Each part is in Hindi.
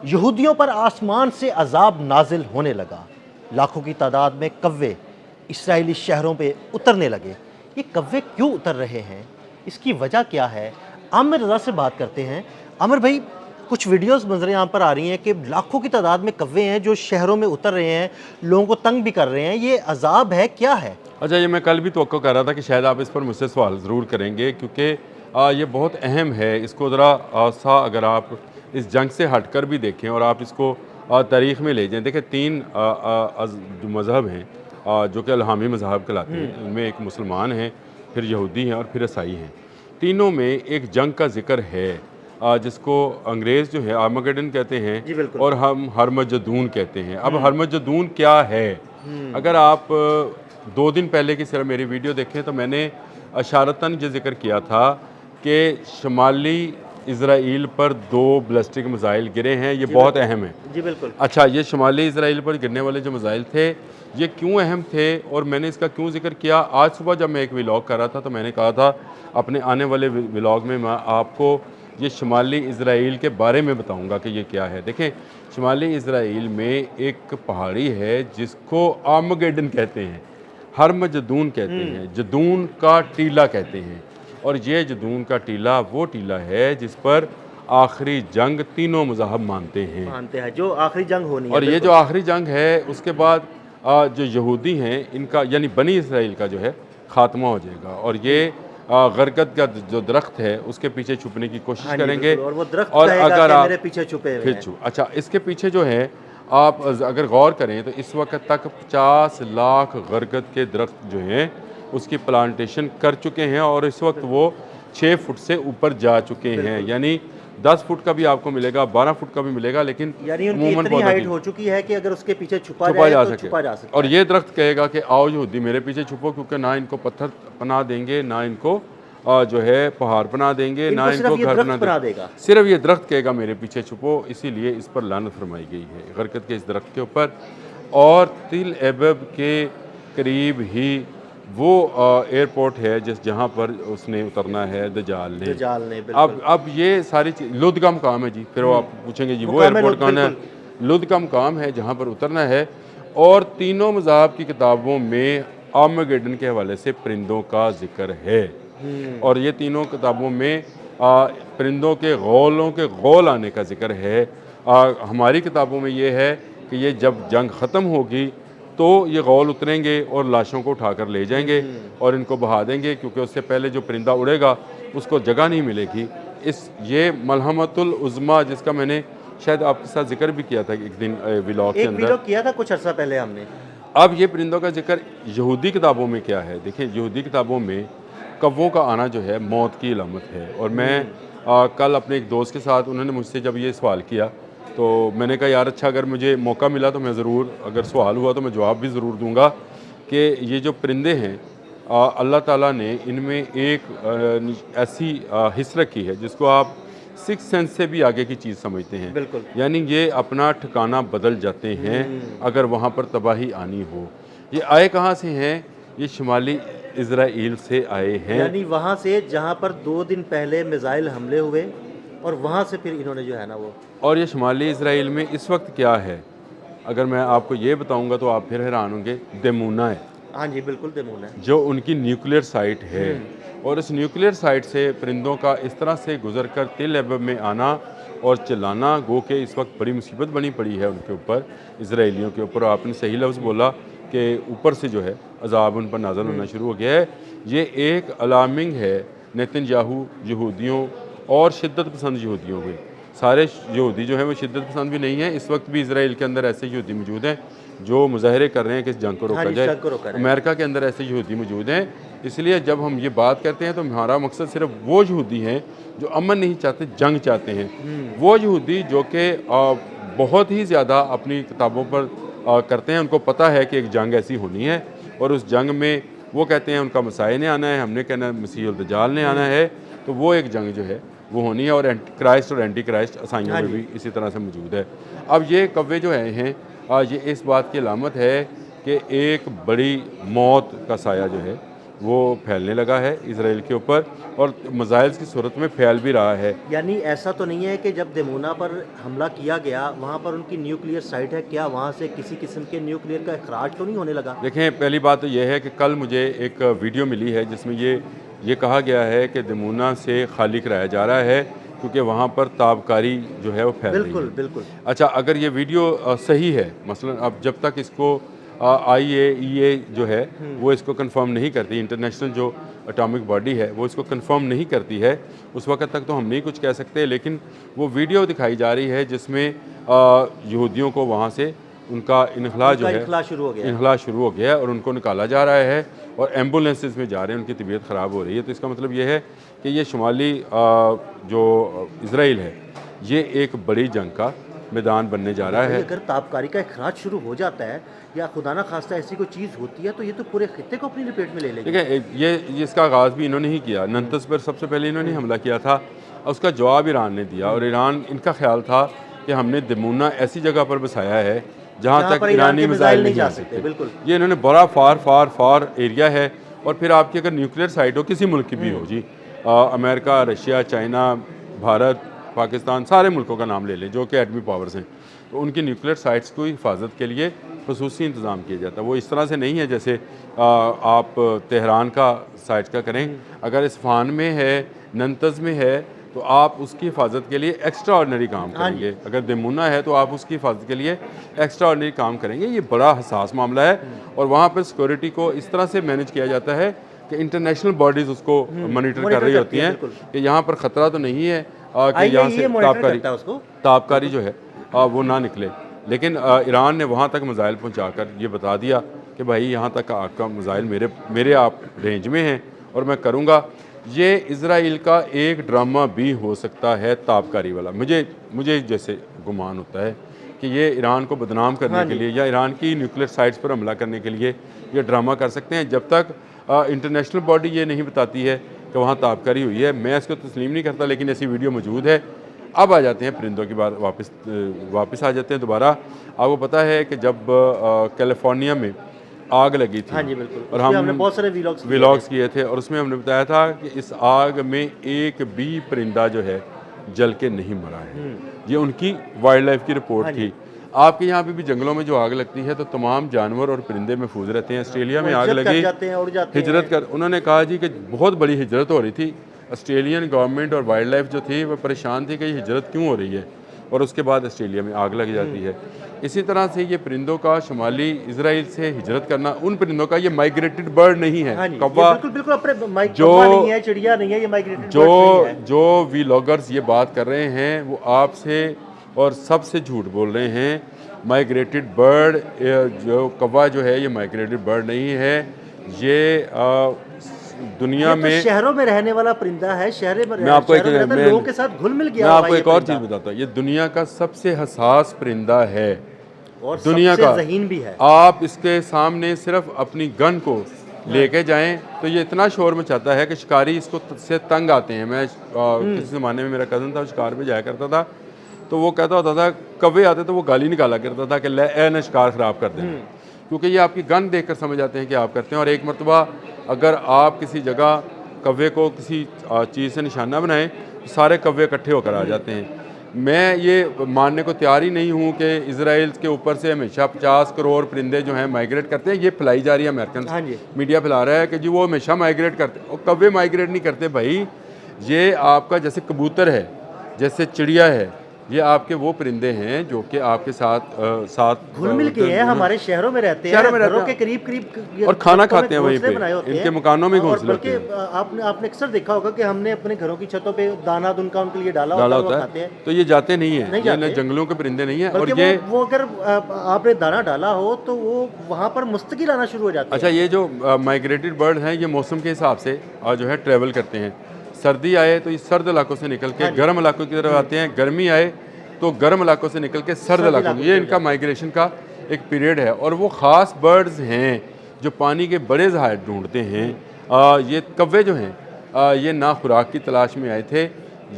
यहूदियों पर आसमान से अजाब नाजिल होने लगा। लाखों की तादाद में कव्वे इस्राएली शहरों पे उतरने लगे। ये कव्वे क्यों उतर रहे हैं, इसकी वजह क्या है? आमिर रज़ा से बात करते हैं। आमिर भाई, कुछ वीडियोस मंजर यहाँ पर आ रही हैं कि लाखों की तादाद में कव्वे हैं जो शहरों में उतर रहे हैं, लोगों को तंग भी कर रहे हैं। ये अजाब है, क्या है? अच्छा, ये मैं कल भी तवक्को कर रहा था कि शायद आप इस पर मुझसे सवाल ज़रूर करेंगे, क्योंकि ये बहुत अहम है। इसको ज़रा अगर आप इस जंग से हटकर भी देखें और आप इसको तारीख़ में ले जाएं। देखें, तीन जो मज़हब हैं जो कि अल्हामी मज़हब कहलाते हैं, उनमें एक मुसलमान हैं, फिर यहूदी हैं और फिर ईसाई हैं। तीनों में एक जंग का ज़िक्र है जिसको अंग्रेज़ जो है आर्मागेडन कहते हैं जी बिल्कुल। और हम हरमजदून कहते हैं। अब हरमजदून क्या है? अगर आप 2 दिन पहले की सिर्फ मेरी वीडियो देखें तो मैंने अशारतन ये जिक्र किया था कि शुमाली इसराइल पर 2 बैलिस्टिक मिसाइल गिरे हैं। ये बहुत अहम है। जी बिल्कुल। अच्छा, ये शुमाली इसराइल पर गिरने वाले जो मिसाइल थे, ये क्यों अहम थे और मैंने इसका क्यों जिक्र किया? आज सुबह जब मैं एक व्लॉग कर रहा था तो मैंने कहा था अपने आने वाले व्लॉग में मैं आपको ये शुमाली इसराइल के बारे में बताऊंगा कि ये क्या है। देखें, शुमाली इसराइल में एक पहाड़ी है जिसको आर्मागेडन कहते हैं, हरमजदून कहते हैं, जदून का टीला कहते हैं। और ये जदून का टीला वो टीला है जिस पर आखिरी जंग तीनों मज़हब मानते हैं, जो आखिरी जंग होनी है। और ये जो आखिरी जंग है उसके बाद जो यहूदी हैं इनका यानी बनी इसराइल का जो है ख़ात्मा हो जाएगा। और ये गरगद का जो दरख्त है उसके पीछे छुपने की कोशिश करेंगे। और वो दरख्त और अगर आप मेरे पीछे छुपे हुए हैं। अच्छा, इसके पीछे जो है आप अगर गौर करें तो इस वक्त तक 50 लाख गरगद के दरख्त जो हैं उसकी प्लांटेशन कर चुके हैं और इस वक्त वो 6 फुट से ऊपर जा चुके हैं। यानी 10 फुट का भी आपको मिलेगा, 12 फुट का भी मिलेगा, लेकिन उनकी इतनी हाइट हो चुकी है कि अगर उसके पीछे छुपा जा तो छुपा जा सकता और ये दरख्त कहेगा कि आओ यहूदी मेरे पीछे छुपो, क्योंकि ना इनको पत्थर पना देंगे, ना इनको जो है पहाड़ बना देंगे, ना इनको घर बना देगा। सिर्फ ये दरख्त कहेगा मेरे पीछे छुपो, इसीलिए इस पर लानत फरमाई गई है गरगद के इस दरख्त के ऊपर। और तिल एबब के करीब ही वो एयरपोर्ट है जहाँ पर उसने उतरना है दजाल ने। अब ये सारी चीज़ लुध का मुकाम है जी। फिर आप पूछेंगे जी वो एयरपोर्ट कौन है? लुध का मुकाम है जहाँ पर उतरना है। और तीनों मज़ाहब की किताबों में आर्मागेडन के हवाले से परिंदों का जिक्र है। और ये तीनों किताबों में परिंदों के गौलों के गौल आने का जिक्र है। हमारी किताबों में ये है कि ये जब जंग ख़त्म होगी तो ये गौल उतरेंगे और लाशों को उठाकर ले जाएंगे और इनको बहा देंगे, क्योंकि उससे पहले जो परिंदा उड़ेगा उसको जगह नहीं मिलेगी। ये मलहमतुल उज़्मा जिसका मैंने शायद आपके साथ जिक्र भी किया था एक दिन व्लॉग के अंदर किया था कुछ अर्सा पहले हमने। अब ये परिंदों का जिक्र यहूदी किताबों में क्या है? देखिए, यहूदी किताबों में कव्वों का आना जो है मौत की अलामत है। और मैं कल अपने एक दोस्त के साथ, उन्होंने मुझसे जब ये सवाल किया तो मैंने कहा यार अच्छा, अगर मुझे मौका मिला तो मैं ज़रूर, अगर सवाल हुआ तो मैं जवाब भी ज़रूर दूंगा कि ये जो परिंदे हैं अल्लाह ताला ने इनमें एक ऐसी हिस्स रखी है जिसको आप 6 सेंस से भी आगे की चीज़ समझते हैं। बिल्कुल। यानी ये अपना ठिकाना बदल जाते हैं अगर वहाँ पर तबाही आनी हो। ये आए कहाँ से हैं? ये शुमाली इसराइल से आए हैं, यानी वहाँ से जहाँ पर 2 दिन पहले मिसाइल हमले हुए और वहाँ से फिर इन्होंने जो है ना वो। और ये शुमाली इसराइल में इस वक्त क्या है अगर मैं आपको ये बताऊंगा तो आप फिर हैरान होंगे। दमूना है। हाँ जी बिल्कुल, दमूना है जो उनकी न्यूक्लियर साइट है। और इस न्यूक्लियर साइट से परिंदों का इस तरह से गुजर कर तिल एबब में आना और चलाना, गो के इस वक्त बड़ी मुसीबत बनी पड़ी है उनके ऊपर, इसराइलियों के ऊपर। आपने सही लफ्ज़ बोला कि ऊपर से जो है अजाब उन पर नाज़िल होना शुरू हो गया है। ये एक अलार्मिंग है नेतन्याहू यहूदियों और शिद्दत पसंद यहूदियों के। सारे यहूदी जो है वो शिद्दत पसंद भी नहीं है। इस वक्त भी इसराइल के अंदर ऐसे यहूदी मौजूद हैं जो मुजाहरे कर रहे हैं कि इस जंग को रोका जाए। अमेरिका के अंदर ऐसे यहूदी मौजूद हैं। इसलिए जब हम ये बात करते हैं तो हमारा मकसद सिर्फ वो यहूदी हैं जो अमन नहीं चाहते, जंग चाहते हैं। वो यहूदी जो कि बहुत ही ज़्यादा अपनी किताबों पर करते हैं, उनको पता है कि एक जंग ऐसी होनी है और उस जंग में वो कहते हैं उनका मसाई ने आना है, हमने कहना मसीह उल दज्जाल ने आना है। तो वो एक जंग जो है वो होनी है। और क्राइस्ट और एंटी क्राइस्ट ईसाइयों में भी इसी तरह से मौजूद है। अब ये कव्वे जो हैं ये इस बात की अलामत है कि एक बड़ी मौत का साया जो है वो फैलने लगा है इसराइल के ऊपर, और मिसाइल्स की सूरत में फैल भी रहा है। यानी ऐसा तो नहीं है कि जब दिमोना पर हमला किया गया वहाँ पर उनकी न्यूक्लियर साइट है, क्या वहाँ से किसी किस्म के न्यूक्लियर का अखराज तो नहीं होने लगा? देखें, पहली बात तो यह है कि कल मुझे एक वीडियो मिली है जिसमें ये कहा गया है कि दिमोना से खाली कराया जा रहा है क्योंकि वहाँ पर ताबकारी जो है वो फैल रही है। बिल्कुल बिल्कुल। अच्छा, अगर ये वीडियो सही है, मसलन अब जब तक इसको IAEA जो है वो इसको कंफर्म नहीं करती, इंटरनेशनल जो एटॉमिक बॉडी है वो इसको कंफर्म नहीं करती है, उस वक्त तक तो हम नहीं कुछ कह सकते। लेकिन वो वीडियो दिखाई जा रही है जिसमें यहूदियों को वहाँ से उनका इनखला जो है इनखला शुरू हो गया है। इनखला शुरू हो गया है और उनको निकाला जा रहा है और एम्बुलेंसेस में जा रहे हैं, उनकी तबीयत ख़राब हो रही है। तो इसका मतलब ये है कि ये शुमाली जो इसराइल है ये एक बड़ी जंग का मैदान बनने जा रहा है। अगर ताबकारी का अखराज शुरू हो जाता है या खुदा ना खास्ता ऐसी कोई चीज़ होती है तो ये तो पूरे खित्ते को अपनी लपेट में ले लेगी। ठीक है, ये इसका आगाज़ भी इन्होंने ही किया। नंतस पर सबसे पहले इन्होंने हमला किया था, उसका जवाब ईरान ने दिया और ईरान, इनका ख्याल था कि हमने दिमोना ऐसी जगह पर बसाया है जहाँ तक ईरानी मिसाइल नहीं जा सकते। बिल्कुल, ये इन्होंने बड़ा फार एरिया है। और फिर आपकी अगर न्यूक्लियर साइट हो किसी मुल्क की भी हो जी, America, Russia, China, Bharat, Pakistan, सारे मुल्कों का नाम ले लें जो कि एटमी पावर्स हैं, तो उनकी न्यूक्लियर साइट्स की हिफाजत के लिए खसूसी इंतज़ाम किया जाता है। वो इस तरह से नहीं है जैसे आप तेहरान का साइट का करें। अगर इस्फहान में है, नंतज में है, तो आप उसकी हिफाजत के लिए एक्स्ट्रा ऑर्डनरी काम करेंगे। अगर दिमोना है तो आप उसकी हिफाजत के लिए एक्स्ट्रा ऑर्डनरी काम करेंगे। ये बड़ा हसास मामला है और वहाँ पर सिक्योरिटी को इस तरह से मैनेज किया जाता है कि इंटरनेशनल बॉडीज़ उसको मॉनिटर कर रही होती हैं कि यहाँ पर ख़तरा तो नहीं है कि यहाँ से ताबकारी जो है वो ना निकले। लेकिन ईरान ने वहाँ तक मिसाइल पहुँचाकर ये बता दिया कि भाई यहाँ तक आपका मिसाइल मेरे आप रेंज में हैं और मैं करूँगा। ये इज़राइल का एक ड्रामा भी हो सकता है ताबकारी वाला। मुझे जैसे गुमान होता है कि ये ईरान को बदनाम करने के लिए या ईरान की न्यूक्लियर साइट्स पर हमला करने के लिए ये ड्रामा कर सकते हैं। जब तक इंटरनेशनल बॉडी ये नहीं बताती है कि वहाँ ताबकारी हुई है, मैं इसको तस्लीम नहीं करता। लेकिन ऐसी वीडियो मौजूद है। अब आ जाते हैं परिंदों की बात, वापस आ जाते हैं दोबारा। आपको पता है कि जब कैलिफोर्निया में आग लगी थी, हाँ जी बिल्कुल, और हमने बहुत सारे व्लॉग्स किए थे और उसमें हमने बताया था कि इस आग में एक भी परिंदा जो है जल के नहीं मरा है। ये उनकी वाइल्ड लाइफ की रिपोर्ट थी। आपके यहाँ पे भी जंगलों में जो आग लगती है तो तमाम जानवर और परिंदे महफूज रहते हैं। ऑस्ट्रेलिया में आग लगी, हिजरत कर, उन्होंने कहा जी कि बहुत बड़ी हिजरत हो रही थी। ऑस्ट्रेलियन गवर्नमेंट और वाइल्ड लाइफ जो थी वो परेशान थी कि ये हिजरत क्यों हो रही है, और उसके बाद ऑस्ट्रेलिया में आग लग जाती है। इसी तरह से ये परिंदों का शुमाली इजराइल से हिजरत करना, उन परिंदों का, ये माइग्रेटेड बर्ड नहीं है। कौवा नहीं है, चिड़िया नहीं है, ये माइग्रेटेड जो व्लॉगर्स ये बात कर रहे हैं वो आपसे और सबसे झूठ बोल रहे हैं। माइग्रेटेड बर्ड जो कौवा जो है ये माइग्रेटेड बर्ड नहीं है। ये दुनिया में शहरों में रहने वाला परिंदा है। मैं आपको लोगों के साथ घुल मिल गया। मैं आपको एक और चीज़ बताता हूँ, ये दुनिया का सबसे हसास परिंदा है और दुनिया का, ज़हीन भी है। आप इसके सामने सिर्फ अपनी गन को लेके जाएं तो ये इतना शोर मचाता है कि शिकारी इसको से तंग आते हैं। मैं किसी ज़माने में मेरा कज़न था, शिकार पे जाया करता था, तो वो कहता होता था, कौवे आते तो वो गाली निकाला करता था कि ले न शिकार ख़राब कर दें, क्योंकि ये आपकी गन देखकर समझ आते हैं कि आप करते हैं। और एक मरतबा अगर आप किसी जगह कौवे को किसी चीज़ से निशाना बनाएं तो सारे कौवे इकट्ठे होकर आ जाते हैं। मैं ये मानने को तैयार ही नहीं हूँ कि इजराइल के ऊपर से हमेशा 50 करोड़ परिंदे जो हैं माइग्रेट करते हैं। ये फैलाई जा रही है, अमेरिकन मीडिया फैला रहा है कि जी वो हमेशा माइग्रेट करते हैं। और कौवे माइग्रेट नहीं करते भाई, ये आपका जैसे कबूतर है, जैसे चिड़िया है, ये आपके वो परिंदे हैं जो कि आपके साथ घुल मिल के हैं, हमारे शहरों में रहते हैं, घरों के करीब करीब, और खाना खाते हैं वहीं पे, इनके मकानों में घोंसले होते हैं। आपने अक्सर देखा होगा कि हमने अपने घरों की छतों पे दाना दुनका उनके लिए डाला होता है, तो ये जाते नहीं है, ये जंगलों के परिंदे नहीं है। और ये वो अगर आपने दाना डाला हो तो वो वहाँ पर मुस्तकिल आना शुरू हो जाता है। अच्छा, ये जो माइग्रेटेड बर्ड हैं ये मौसम के हिसाब से जो है ट्रैवल करते हैं। सर्दी आए तो इस सर्द इलाकों से निकल के गर्म इलाकों की तरफ आते हैं, गर्मी आए तो गर्म इलाकों से निकल के सर्द इलाकों, ये इनका माइग्रेशन का एक पीरियड है। और वो ख़ास बर्ड्स हैं जो पानी के बड़े ज़हायर ढूंढते हैं। ये कौवे जो हैं ये ना खुराक की तलाश में आए थे,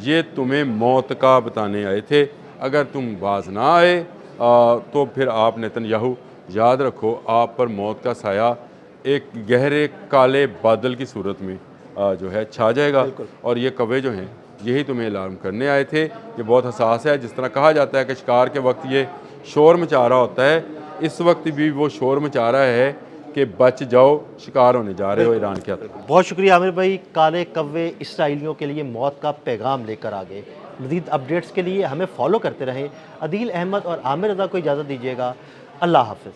ये तुम्हें मौत का बताने आए थे। अगर तुम बाज ना आए तो फिर आप नेतन्याहू याद रखो, आप पर मौत का साया एक गहरे काले बादल की सूरत में जो है छा जाएगा। और ये कौवे जो हैं यही तुम्हें अलार्म करने आए थे। ये बहुत हसास है। जिस तरह कहा जाता है कि शिकार के वक्त ये शोर मचा रहा होता है, इस वक्त भी वो शोर मचा रहा है कि बच जाओ, शिकार होने जा रहे हो ईरान के हाथ। बहुत शुक्रिया आमिर भाई, काले कव्वे इसराइलियों के लिए मौत का पैगाम लेकर आ गए। मज़ीद अपडेट्स के लिए हमें फॉलो करते रहें। अदील अहमद और आमिर रज़ा को इजाज़त दीजिएगा। अल्लाह हाफ़िज़।